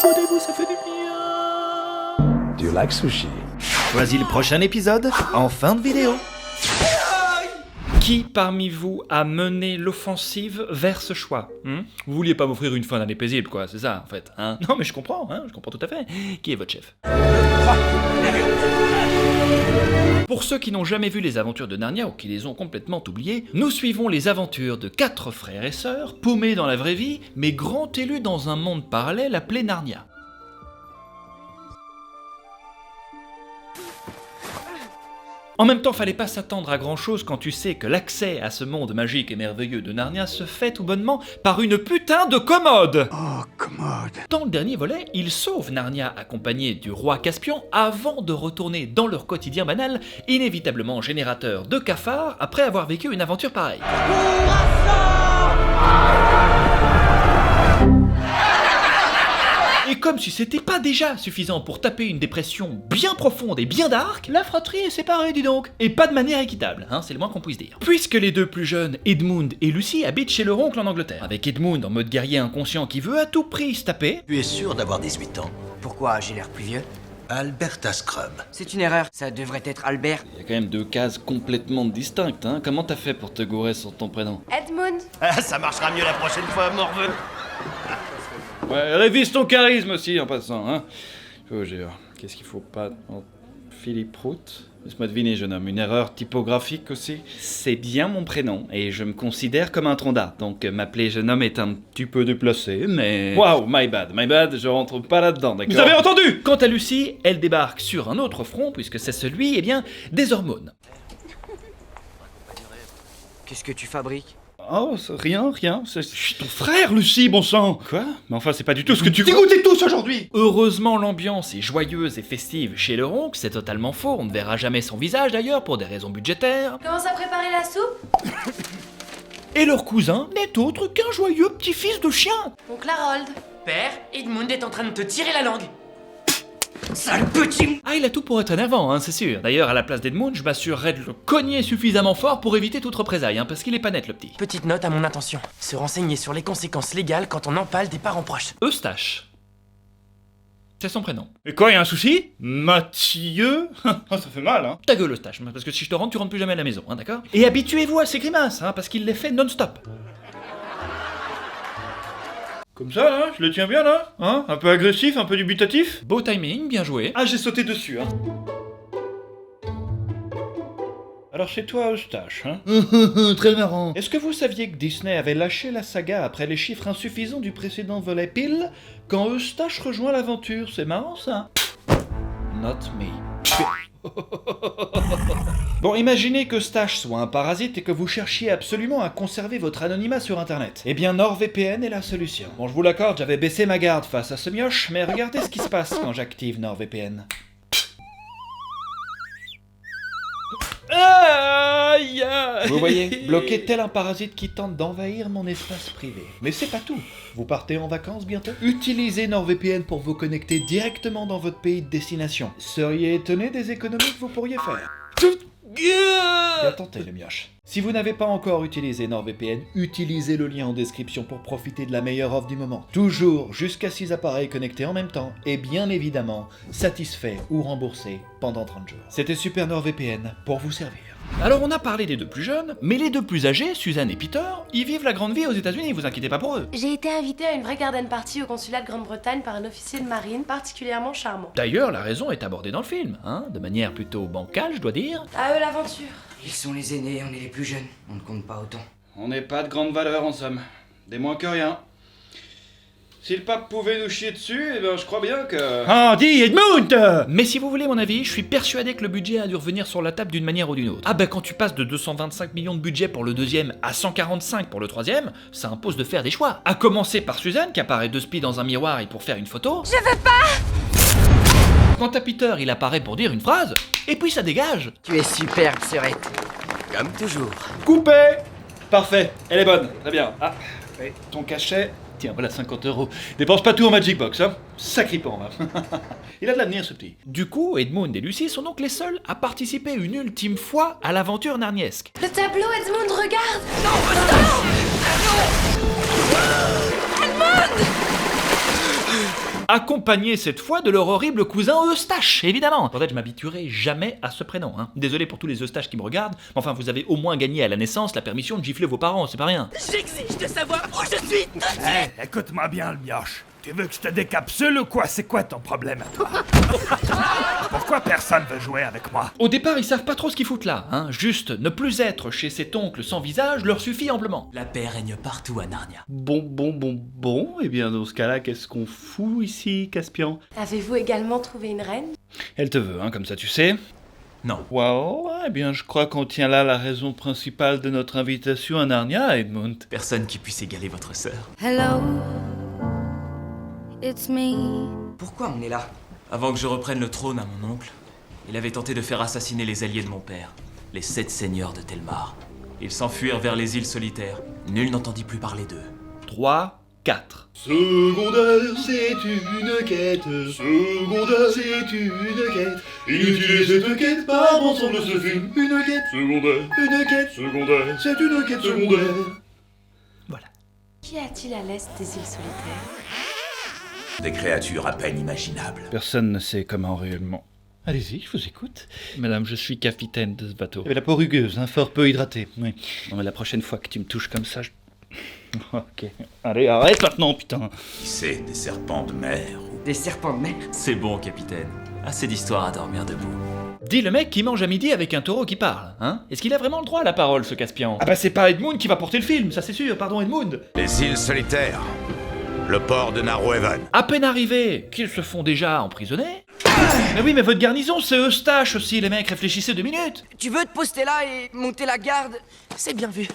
abonnez-vous, ça fait du bien. Do you like sushi? Voici le prochain épisode en fin de vidéo. Qui parmi vous a mené l'offensive vers ce choix Vous vouliez pas m'offrir une fin d'année paisible, quoi, c'est ça, en fait, hein? Non, mais je comprends tout à fait. Qui est votre chef? Pour ceux qui n'ont jamais vu les aventures de Narnia ou qui les ont complètement oubliées, nous suivons les aventures de 4 frères et sœurs, paumés dans la vraie vie, mais grands élus dans un monde parallèle appelé Narnia. En même temps, fallait pas s'attendre à grand chose quand tu sais que l'accès à ce monde magique et merveilleux de Narnia se fait tout bonnement par une putain de commode. Oh, commode. Dans le dernier volet, ils sauvent Narnia accompagnés du roi Caspian avant de retourner dans leur quotidien banal, inévitablement générateur de cafards après avoir vécu une aventure pareille. Et comme si c'était pas déjà suffisant pour taper une dépression bien profonde et bien dark, la fratrie est séparée, dis donc. Et pas de manière équitable, c'est le moins qu'on puisse dire. Puisque les deux plus jeunes, Edmund et Lucy, habitent chez leur oncle en Angleterre. Avec Edmund en mode guerrier inconscient qui veut à tout prix se taper. Tu es sûr d'avoir 18 ans? Pourquoi j'ai l'air plus vieux? Alberta Scrub. C'est une erreur, ça devrait être Albert. Il y a quand même 2 cases complètement distinctes, Comment t'as fait pour te gourer sur ton prénom? Edmund. Ça marchera mieux la prochaine fois, morveux. Ouais, révise ton charisme aussi en passant, Je vous jure, qu'est-ce qu'il faut pas... Oh, Philippe Rout? Laisse-moi deviner, jeune homme, une erreur typographique aussi? C'est bien mon prénom, et je me considère comme un tronc d'arbre, donc m'appeler jeune homme est un petit peu déplacé, mais... Waouh, my bad, je rentre pas là-dedans, d'accord? Vous avez entendu? Quant à Lucy, elle débarque sur un autre front, puisque c'est celui, des hormones. Qu'est-ce que tu fabriques? Oh, rien, je suis ton frère, Lucie, bon sang! Quoi? Mais enfin, c'est pas du tout ce que tu... Dégoûtez tous aujourd'hui. Heureusement, l'ambiance est joyeuse et festive chez leur oncle, c'est totalement faux, on ne verra jamais son visage d'ailleurs, pour des raisons budgétaires. Commence à préparer la soupe. Et leur cousin n'est autre qu'un joyeux petit-fils de chien. Donc Harold. Père, Edmund est en train de te tirer la langue. Sale petit... Ah, il a tout pour être énervant, c'est sûr. D'ailleurs, à la place d'Edmund, je m'assurerais de le cogner suffisamment fort pour éviter toute représaille, parce qu'il est pas net, le petit. Petite note à mon intention. Se renseigner sur les conséquences légales quand on empale des parents proches. Eustache. C'est son prénom. Et quoi, y a un souci? Mathieu? Ça fait mal, Ta gueule, Eustache, parce que si je te rentre, tu rentres plus jamais à la maison, d'accord? Et habituez-vous à ces grimaces, parce qu'il les fait non-stop. Comme ça, là, je le tiens bien, là, un peu agressif, un peu dubitatif. Beau timing, bien joué. Ah, j'ai sauté dessus, Alors c'est toi, Eustache, Très marrant. Est-ce que vous saviez que Disney avait lâché la saga après les chiffres insuffisants du précédent volet pile quand Eustache rejoint l'aventure? C'est marrant, ça. Not me. Bon, imaginez que Eustache soit un parasite et que vous cherchiez absolument à conserver votre anonymat sur internet. Eh bien, NordVPN est la solution. Bon, je vous l'accorde, j'avais baissé ma garde face à ce mioche, mais regardez ce qui se passe quand j'active NordVPN. Aïe! Vous voyez, bloqué tel un parasite qui tente d'envahir mon espace privé. Mais c'est pas tout. Vous partez en vacances bientôt? Utilisez NordVPN pour vous connecter directement dans votre pays de destination. Seriez étonné des économies que vous pourriez faire. Bien tenté, le mioche. Si vous n'avez pas encore utilisé NordVPN, utilisez le lien en description pour profiter de la meilleure offre du moment. Toujours jusqu'à 6 appareils connectés en même temps et bien évidemment satisfaits ou remboursés pendant 30 jours. C'était Super NordVPN pour vous servir. Alors on a parlé des 2 plus jeunes, mais les 2 plus âgés, Suzanne et Peter, ils vivent la grande vie aux États-Unis, vous inquiétez pas pour eux. J'ai été invitée à une vraie garden party au consulat de Grande-Bretagne par un officier de marine particulièrement charmant. D'ailleurs, la raison est abordée dans le film, de manière plutôt bancale, je dois dire. À eux l'aventure. Ils sont les aînés, on est les plus jeunes. On ne compte pas autant. On n'est pas de grande valeur en somme, des moins que rien. Si le pape pouvait nous chier dessus, je crois bien que... Ah, dis Edmund! Mais si vous voulez mon avis, je suis persuadé que le budget a dû revenir sur la table d'une manière ou d'une autre. Ah quand tu passes de 225 millions de budget pour le deuxième à 145 pour le troisième, ça impose de faire des choix. À commencer par Suzanne, qui apparaît de spi dans un miroir et pour faire une photo. Je veux pas! Quant à Peter, il apparaît pour dire une phrase, et puis ça dégage. Tu es superbe, Sœurette. Comme toujours. Coupé! Parfait, elle est bonne, très bien. Ah, et ton cachet... Tiens, voilà 50 €. Dépense pas tout en Magic Box, Sacripant, Il a de l'avenir, ce petit. Du coup, Edmund et Lucy sont donc les seuls à participer une ultime fois à l'aventure narniesque. Le tableau, Edmund, regarde! accompagnés cette fois de leur horrible cousin Eustache, évidemment. En fait, je m'habituerai jamais à ce prénom, hein. Désolé pour tous les Eustaches qui me regardent, mais enfin, vous avez au moins gagné à la naissance la permission de gifler vos parents, c'est pas rien. J'exige de savoir où je suis tout de suite. Écoute-moi bien, le mioche. Tu veux que je te décapsule ou quoi? C'est quoi ton problème à toi? Pourquoi personne veut jouer avec moi? Au départ, ils savent pas trop ce qu'ils foutent là, hein. Juste, ne plus être chez cet oncle sans visage leur suffit amplement. La paix règne partout à Narnia. Bon, et bien dans ce cas-là, qu'est-ce qu'on fout ici, Caspian? Avez-vous également trouvé une reine? Elle te veut, hein, comme ça tu sais. Non. Wow, eh bien je crois qu'on tient là la raison principale de notre invitation à Narnia, Edmund. Personne qui puisse égaler votre sœur. Hello, it's me. Pourquoi on est là? Avant que je reprenne le trône à mon oncle, il avait tenté de faire assassiner les alliés de mon père, les 7 seigneurs de Telmar. Ils s'enfuirent vers les îles solitaires. Nul n'entendit plus parler d'eux. 3, 4. Secondaire, c'est une quête. Secondaire, c'est une quête. Inutile cette quête, par bon sens de ce film. Une quête secondaire. Une quête secondaire. C'est une quête secondaire. Voilà. Qu'y a-t-il à l'est des îles solitaires? Des créatures à peine imaginables. Personne ne sait comment réellement. Allez-y, je vous écoute. Madame, je suis capitaine de ce bateau. Et la peau rugueuse, hein, fort peu hydratée. Oui. Non, mais la prochaine fois que tu me touches comme ça, je... Ok. Allez, arrête maintenant, putain. Qui sait, des serpents de mer ou... Des serpents de mer? C'est bon, capitaine. Assez d'histoires à dormir debout. Dis le mec qui mange à midi avec un taureau qui parle, hein? Est-ce qu'il a vraiment le droit à la parole, ce Caspian? Ah bah c'est pas Edmund qui va porter le film, ça c'est sûr, pardon Edmund. Les îles solitaires. Le port de Narroevan. À peine arrivés, qu'ils se font déjà emprisonner. Mais oui, mais votre garnison, c'est Eustache aussi, les mecs, réfléchissez 2 minutes. Tu veux te poster là et monter la garde? C'est bien vu.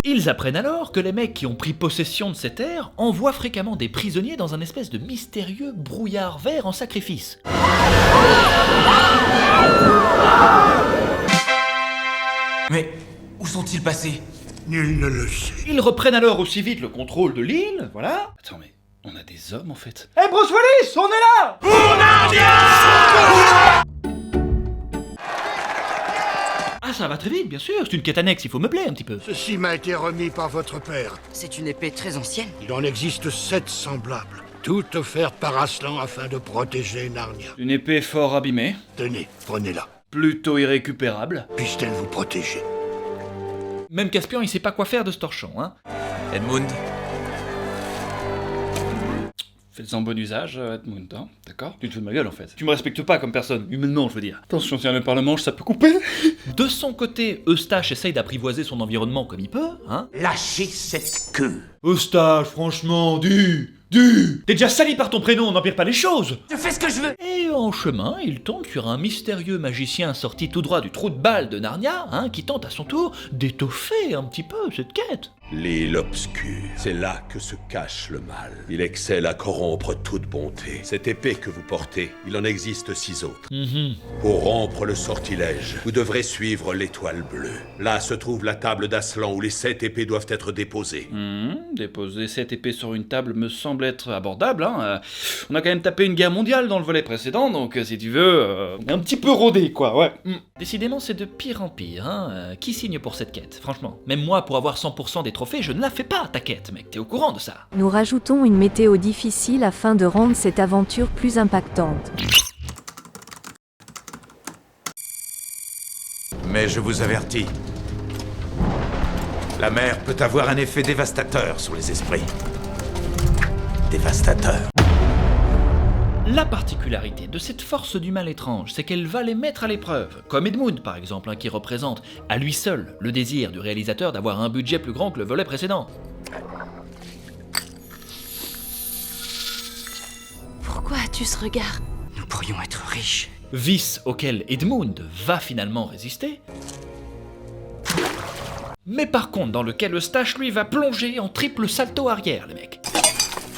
Ils apprennent alors que les mecs qui ont pris possession de cette terre envoient fréquemment des prisonniers dans un espèce de mystérieux brouillard vert en sacrifice. Mais où sont-ils passés? Nul ne le sait. Ils reprennent alors aussi vite le contrôle de l'île, voilà. Attends, mais on a des hommes en fait. Hey Bruce Willis, on est là! Ah, ça va très vite, bien sûr, c'est une quête annexe, il faut meubler un petit peu. Ceci m'a été remis par votre père. C'est une épée très ancienne. Il en existe 7 semblables. Toutes offertes par Aslan afin de protéger Narnia. Une épée fort abîmée, Tenez, prenez-la. plutôt irrécupérable. Puisse-t-elle vous protéger? Même Caspian, il sait pas quoi faire de ce torchon, hein. Edmund, Faites-en bon usage, Edmund, hein, d'accord? Tu te fous de ma gueule en fait. Tu me respectes pas comme personne, humainement je veux dire. Attention, tiens, le par le manche, ça peut couper. De son côté, Eustache essaye d'apprivoiser son environnement comme il peut, hein. Lâchez cette queue. Eustache, franchement, T'es déjà sali par ton prénom, n'empire pas les choses. je fais ce que je veux. Et en chemin, il tombe sur un mystérieux magicien sorti tout droit du trou de balle de Narnia, hein, qui tente à son tour d'étoffer un petit peu cette quête. L'île obscure, c'est là que se cache le mal. Il excelle à corrompre toute bonté. Cette épée que vous portez, il en existe 6 autres. Pour rompre le sortilège, vous devrez suivre l'étoile bleue. Là se trouve la table d'Aslan où les 7 épées doivent être déposées. Déposer cette épée sur une table me semble être abordable, hein. On a quand même tapé une guerre mondiale dans le volet précédent, donc si tu veux, un petit peu rodé, quoi, ouais. Décidément, c'est de pire en pire, hein. Qui signe pour cette quête, franchement? Même moi, pour avoir 100% des trophées, je ne la fais pas, ta quête, mec, t'es au courant de ça. Nous rajoutons une météo difficile afin de rendre cette aventure plus impactante. Mais je vous avertis. La mer peut avoir un effet dévastateur sur les esprits. Dévastateur. La particularité de cette force du mal étrange, c'est qu'elle va les mettre à l'épreuve, comme Edmund par exemple, hein, qui représente à lui seul le désir du réalisateur d'avoir un budget plus grand que le volet précédent. Pourquoi as-tu ce regard? Nous pourrions être riches. Vice auquel Edmund va finalement résister, mais par contre dans lequel Eustache lui va plonger en triple salto arrière, les mecs.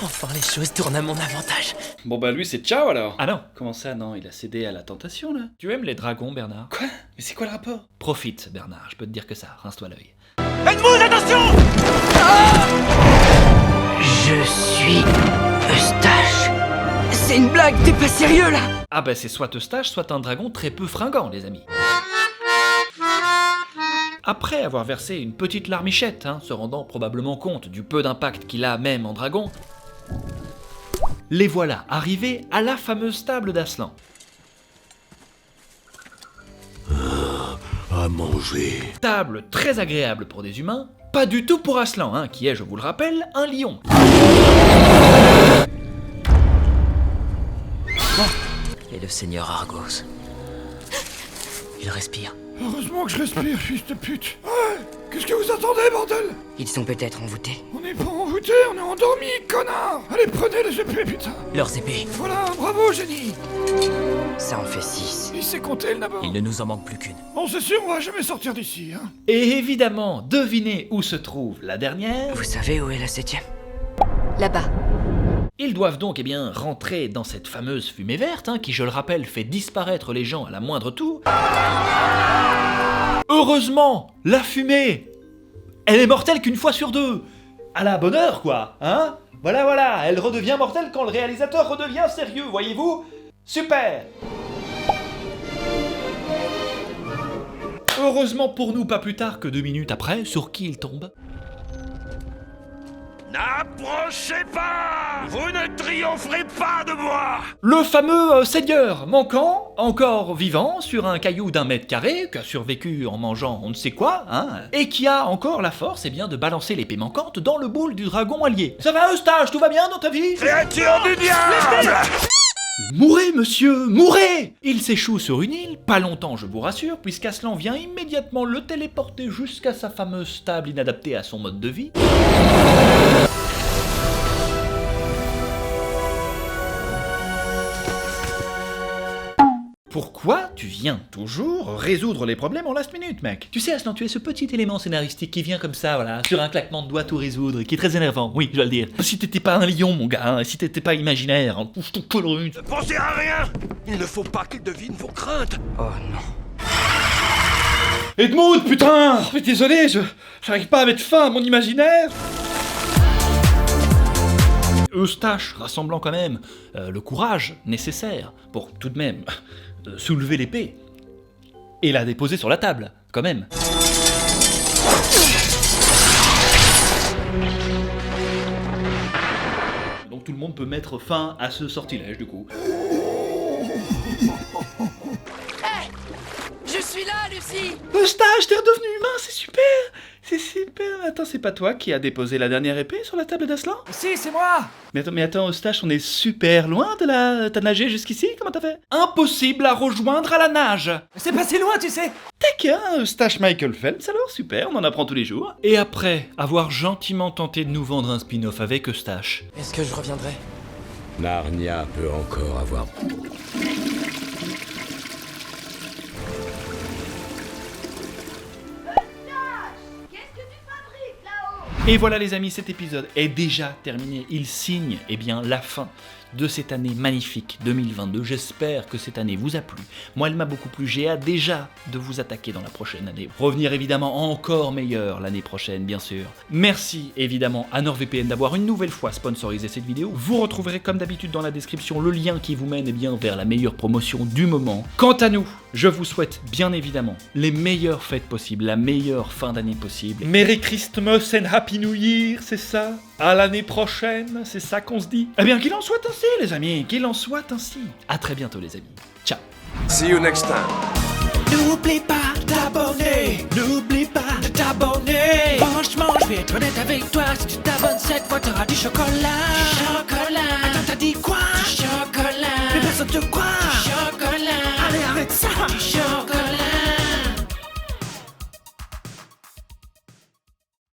Enfin, les choses tournent à mon avantage. Bon bah lui c'est ciao alors. Ah non, Comment ça, non? Il a cédé à la tentation là. tu aimes les dragons, Bernard? Quoi? Mais c'est quoi le rapport? Profite, Bernard, je peux te dire que ça, rince-toi l'œil. Edmund, attention! Je suis Eustache. C'est une blague, t'es pas sérieux là? Ah bah c'est soit Eustache, soit un dragon très peu fringant, les amis. Après avoir versé une petite larmichette, hein, se rendant probablement compte du peu d'impact qu'il a même en dragon, les voilà arrivés à la fameuse table d'Aslan. À manger. Table très agréable pour des humains, pas du tout pour Aslan, hein, qui est, je vous le rappelle, un lion. Et le seigneur Argos. Il respire. Heureusement que je respire, fils de pute. Ouais, qu'est-ce que vous attendez, bordel? Ils sont peut-être envoûtés. On n'est pas envoûtés, on est endormis, connard. Allez, prenez les épées, putain. Leurs épées. Voilà, bravo, génie. Ça en fait 6. Il sait compter, le nabord. Il ne nous en manque plus qu'une. Bon, c'est sûr, on va jamais sortir d'ici, hein. Et évidemment, devinez où se trouve la dernière. Vous savez où est la 7e? Là-bas. Ils doivent donc rentrer dans cette fameuse fumée verte, hein, qui, je le rappelle, fait disparaître les gens à la moindre tour. Heureusement, la fumée, elle est mortelle qu'une fois sur deux. À la bonne heure, quoi, hein? Voilà, elle redevient mortelle quand le réalisateur redevient sérieux, voyez-vous? Super! Heureusement pour nous, pas plus tard que 2 minutes après, sur qui il tombe? N'approchez pas! Vous ne triompherez pas de moi! Le fameux seigneur manquant, encore vivant, sur un caillou d'1 mètre carré, qui a survécu en mangeant on ne sait quoi, hein, et qui a encore la force, de balancer l'épée manquante dans le boule du dragon allié. Ça va, Eustache, tout va bien dans ta vie? Créature du diable! Mourez, monsieur, mourez! Il s'échoue sur une île, pas longtemps je vous rassure, puisqu'Aslan vient immédiatement le téléporter jusqu'à sa fameuse table inadaptée à son mode de vie. Pourquoi tu viens toujours résoudre les problèmes en last minute, mec? Tu sais, Aslan, tu es ce petit élément scénaristique qui vient comme ça, voilà, sur un claquement de doigts tout résoudre, qui est très énervant, oui, je dois le dire. Si t'étais pas un lion, mon gars, hein, si t'étais pas imaginaire, hein, je t'en collerais une. Ne pensez à rien! Il ne faut pas qu'il devine vos craintes! Oh non. Edmund, putain! Mais désolé, j'arrive pas à mettre fin à mon imaginaire! Eustache rassemblant quand même le courage nécessaire pour tout de même soulever l'épée et la déposer sur la table, quand même. Donc tout le monde peut mettre fin à ce sortilège du coup. Hey! Je suis là, Lucie! Eustache, t'es redevenu humain, c'est super! C'est super! Attends, c'est pas toi qui a déposé la dernière épée sur la table d'Aslan? Si, c'est moi. Mais attends, Eustache, on est super loin de la... T'as nagé jusqu'ici? Comment t'as fait? Impossible à rejoindre à la nage! C'est passé loin, tu sais. Tac, hein, Eustache Michael Phelps, alors super, on en apprend tous les jours. Et après avoir gentiment tenté de nous vendre un spin-off avec Eustache... Est-ce que je reviendrai? Narnia peut encore avoir... Et voilà les amis, cet épisode est déjà terminé. Il signe la fin de cette année magnifique 2022. J'espère que cette année vous a plu. Moi, elle m'a beaucoup plu. J'ai hâte déjà de vous attaquer dans la prochaine année. Revenir évidemment encore meilleur l'année prochaine, bien sûr. Merci évidemment à NordVPN d'avoir une nouvelle fois sponsorisé cette vidéo. Vous retrouverez comme d'habitude dans la description le lien qui vous mène vers la meilleure promotion du moment. Quant à nous, je vous souhaite bien évidemment les meilleures fêtes possibles, la meilleure fin d'année possible. Merry Christmas and Happy New Year, c'est ça? À l'année prochaine, c'est ça qu'on se dit? Eh bien qu'il en soit ainsi les amis, qu'il en soit ainsi. À très bientôt les amis. Ciao. See you next time. N'oublie pas de t'abonner. N'oublie pas de t'abonner. Franchement, je vais être honnête avec toi. Si tu t'abonnes cette fois, t'auras du chocolat.